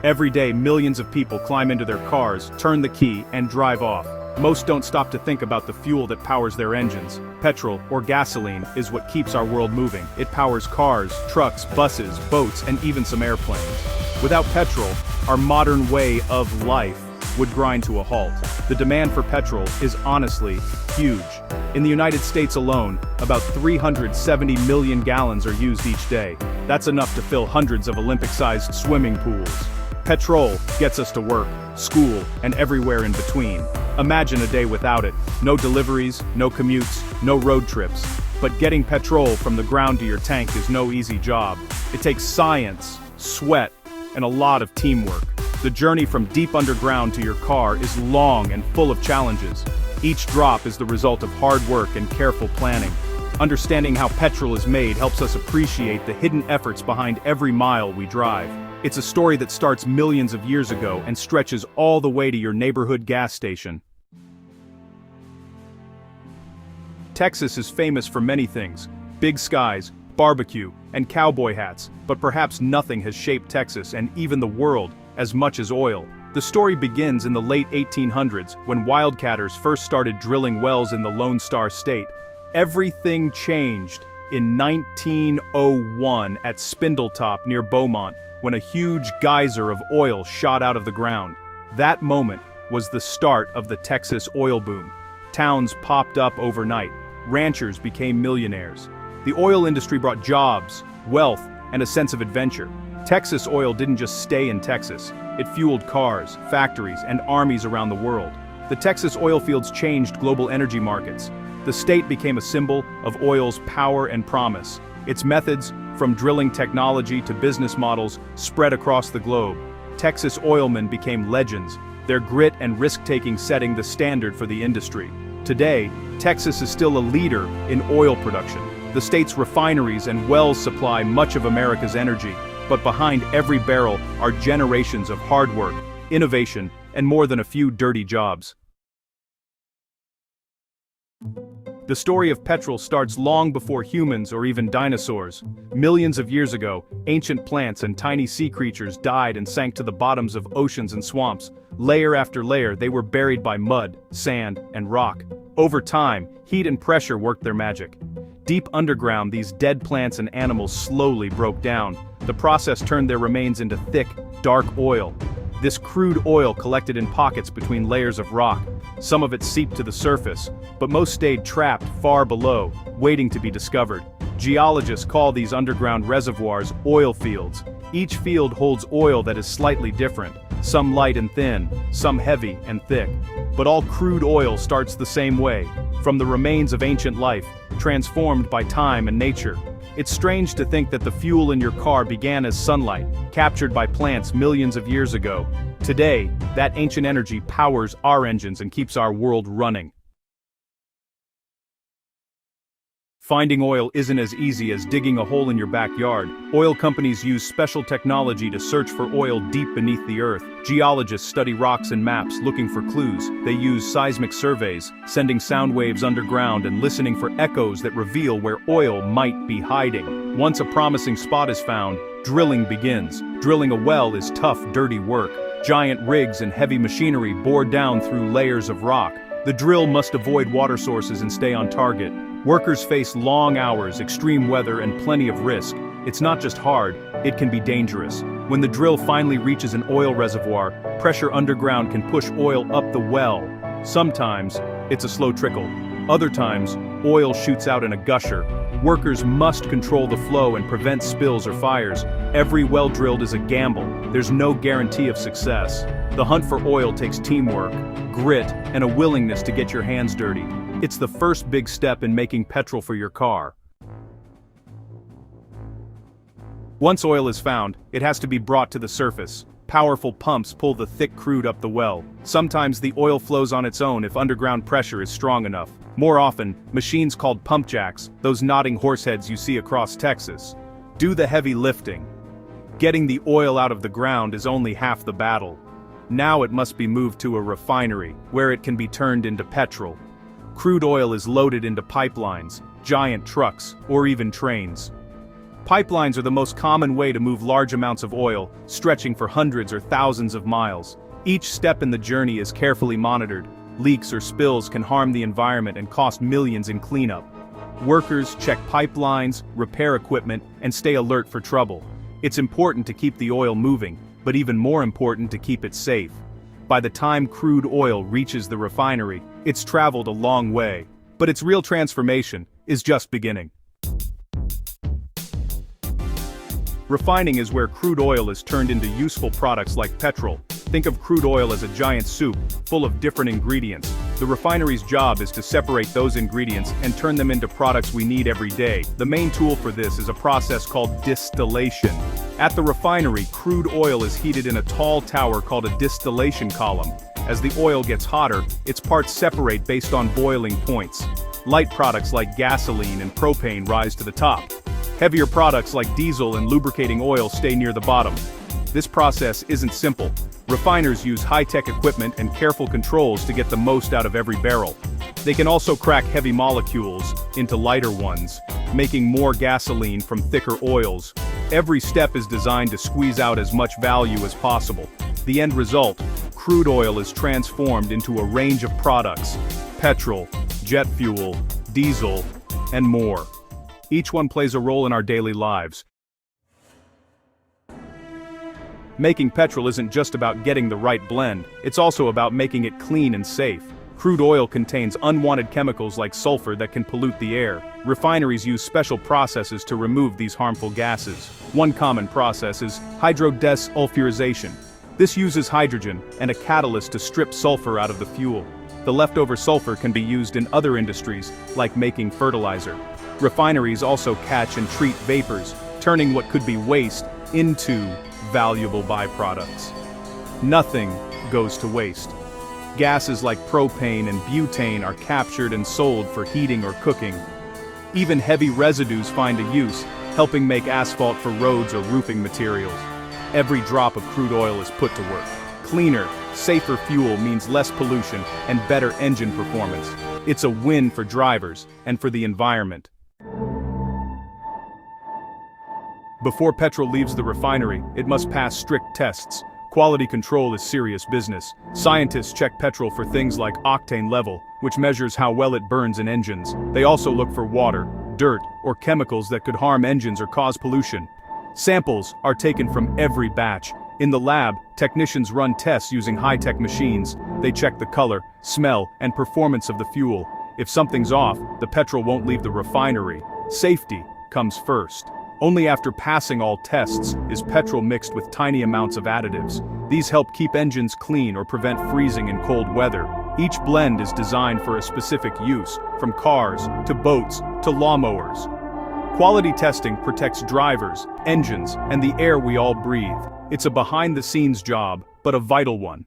Every day, millions of people climb into their cars, turn the key, and drive off. Most don't stop to think about the fuel that powers their engines. Petrol, or gasoline, is what keeps our world moving. It powers cars, trucks, buses, boats, and even some airplanes. Without petrol, our modern way of life would grind to a halt. The demand for petrol is honestly huge. In the United States alone, about 370 million gallons are used each day. That's enough to fill hundreds of Olympic-sized swimming pools. Petrol gets us to work, school, and everywhere in between. Imagine a day without it. No deliveries, no commutes, no road trips. But getting petrol from the ground to your tank is no easy job. It takes science, sweat, and a lot of teamwork. The journey from deep underground to your car is long and full of challenges. Each drop is the result of hard work and careful planning. Understanding how petrol is made helps us appreciate the hidden efforts behind every mile we drive. It's a story that starts millions of years ago and stretches all the way to your neighborhood gas station. Texas is famous for many things: big skies, barbecue, and cowboy hats, but perhaps nothing has shaped Texas and even the world as much as oil. The story begins in the late 1800s when wildcatters first started drilling wells in the Lone Star State. Everything changed in 1901 at Spindletop near Beaumont, when a huge geyser of oil shot out of the ground. That moment was the start of the Texas oil boom. Towns popped up overnight. Ranchers became millionaires. The oil industry brought jobs, wealth, and a sense of adventure. Texas oil didn't just stay in Texas. It fueled cars, factories, and armies around the world. The Texas oil fields changed global energy markets. The state became a symbol of oil's power and promise. Its methods, from drilling technology to business models, spread across the globe. Texas oilmen became legends, their grit and risk-taking setting the standard for the industry. Today, Texas is still a leader in oil production. The state's refineries and wells supply much of America's energy, but behind every barrel are generations of hard work, innovation, and more than a few dirty jobs. The story of petrol starts long before humans or even dinosaurs. Millions of years ago, ancient plants and tiny sea creatures died and sank to the bottoms of oceans and swamps. Layer after layer, they were buried by mud, sand, and rock. Over time, heat and pressure worked their magic. Deep underground, these dead plants and animals slowly broke down. The process turned their remains into thick, dark oil. This crude oil collected in pockets between layers of rock. Some of it seeped to the surface, but most stayed trapped far below, waiting to be discovered. Geologists call these underground reservoirs oil fields. Each field holds oil that is slightly different, some light and thin, some heavy and thick. But all crude oil starts the same way, from the remains of ancient life, transformed by time and nature. It's strange to think that the fuel in your car began as sunlight, captured by plants millions of years ago. Today, that ancient energy powers our engines and keeps our world running. Finding oil isn't as easy as digging a hole in your backyard. Oil companies use special technology to search for oil deep beneath the earth. Geologists study rocks and maps looking for clues. They use seismic surveys, sending sound waves underground and listening for echoes that reveal where oil might be hiding. Once a promising spot is found, drilling begins. Drilling a well is tough, dirty work. Giant rigs and heavy machinery bore down through layers of rock. The drill must avoid water sources and stay on target. Workers face long hours, extreme weather, and plenty of risk. It's not just hard, it can be dangerous. When the drill finally reaches an oil reservoir, pressure underground can push oil up the well. Sometimes, it's a slow trickle. Other times, oil shoots out in a gusher. Workers must control the flow and prevent spills or fires. Every well drilled is a gamble. There's no guarantee of success. The hunt for oil takes teamwork, grit, and a willingness to get your hands dirty. It's the first big step in making petrol for your car. Once oil is found, it has to be brought to the surface. Powerful pumps pull the thick crude up the well. Sometimes the oil flows on its own if underground pressure is strong enough. More often, machines called pump jacks, those nodding horseheads you see across Texas, do the heavy lifting. Getting the oil out of the ground is only half the battle. Now it must be moved to a refinery, where it can be turned into petrol. Crude oil is loaded into pipelines, giant trucks, or even trains. Pipelines are the most common way to move large amounts of oil, stretching for hundreds or thousands of miles. Each step in the journey is carefully monitored. Leaks or spills can harm the environment and cost millions in cleanup. Workers check pipelines, repair equipment, and stay alert for trouble. It's important to keep the oil moving, but even more important to keep it safe. By the time crude oil reaches the refinery, it's traveled a long way. But its real transformation is just beginning. Refining is where crude oil is turned into useful products like petrol. Think of crude oil as a giant soup, full of different ingredients. The refinery's job is to separate those ingredients and turn them into products we need every day. The main tool for this is a process called distillation. At the refinery, crude oil is heated in a tall tower called a distillation column. As the oil gets hotter, its parts separate based on boiling points. Light products like gasoline and propane rise to the top. Heavier products like diesel and lubricating oil stay near the bottom. This process isn't simple. Refiners use high-tech equipment and careful controls to get the most out of every barrel. They can also crack heavy molecules into lighter ones, making more gasoline from thicker oils. Every step is designed to squeeze out as much value as possible. The end result, crude oil is transformed into a range of products: petrol, jet fuel, diesel, and more. Each one plays a role in our daily lives. Making petrol isn't just about getting the right blend, it's also about making it clean and safe. Crude oil contains unwanted chemicals like sulfur that can pollute the air. Refineries use special processes to remove these harmful gases. One common process is hydrodesulfurization. This uses hydrogen and a catalyst to strip sulfur out of the fuel. The leftover sulfur can be used in other industries, like making fertilizer. Refineries also catch and treat vapors, turning what could be waste into valuable byproducts. Nothing goes to waste. Gases like propane and butane are captured and sold for heating or cooking. Even heavy residues find a use, helping make asphalt for roads or roofing materials. Every drop of crude oil is put to work. Cleaner, safer fuel means less pollution and better engine performance. It's a win for drivers and for the environment. Before petrol leaves the refinery, it must pass strict tests. Quality control is serious business. Scientists check petrol for things like octane level, which measures how well it burns in engines. They also look for water, dirt, or chemicals that could harm engines or cause pollution. Samples are taken from every batch. In the lab, technicians run tests using high-tech machines. They check the color, smell, and performance of the fuel. If something's off, the petrol won't leave the refinery. Safety comes first. Only after passing all tests is petrol mixed with tiny amounts of additives. These help keep engines clean or prevent freezing in cold weather. Each blend is designed for a specific use, from cars to boats to lawnmowers. Quality testing protects drivers, engines, and the air we all breathe. It's a behind-the-scenes job, but a vital one.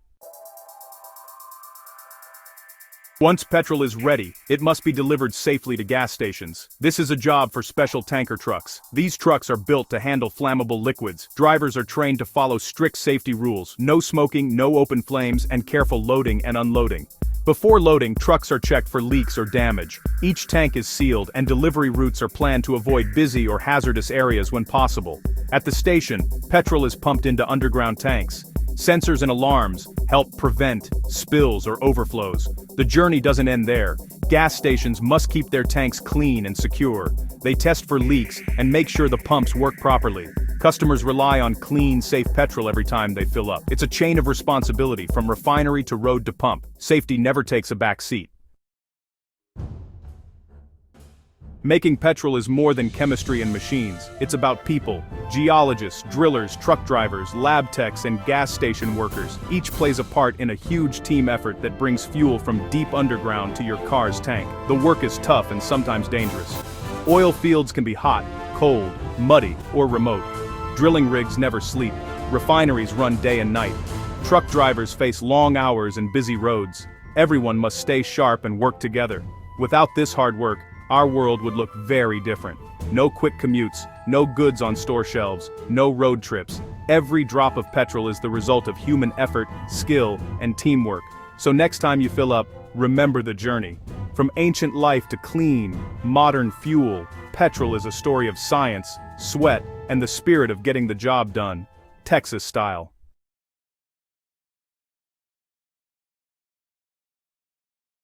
Once petrol is ready, it must be delivered safely to gas stations. This is a job for special tanker trucks. These trucks are built to handle flammable liquids. Drivers are trained to follow strict safety rules: no smoking, no open flames, and careful loading and unloading. Before loading, trucks are checked for leaks or damage. Each tank is sealed, and delivery routes are planned to avoid busy or hazardous areas when possible. At the station, petrol is pumped into underground tanks. Sensors and alarms help prevent spills or overflows. The journey doesn't end there. Gas stations must keep their tanks clean and secure. They test for leaks and make sure the pumps work properly. Customers rely on clean, safe petrol every time they fill up. It's a chain of responsibility from refinery to road to pump. Safety never takes a back seat. Making petrol is more than chemistry and machines. It's about people: geologists, drillers, truck drivers, lab techs, and gas station workers. Each plays a part in a huge team effort that brings fuel from deep underground to your car's tank. The work is tough and sometimes dangerous. Oil fields can be hot, cold, muddy, or remote. Drilling rigs never sleep. Refineries run day and night. Truck drivers face long hours and busy roads. Everyone must stay sharp and work together. Without this hard work, our world would look very different. No quick commutes, no goods on store shelves, no road trips. Every drop of petrol is the result of human effort, skill, and teamwork. So next time you fill up, remember the journey. From ancient life to clean, modern fuel, Petrol is a story of science, sweat, and the spirit of getting the job done, Texas style.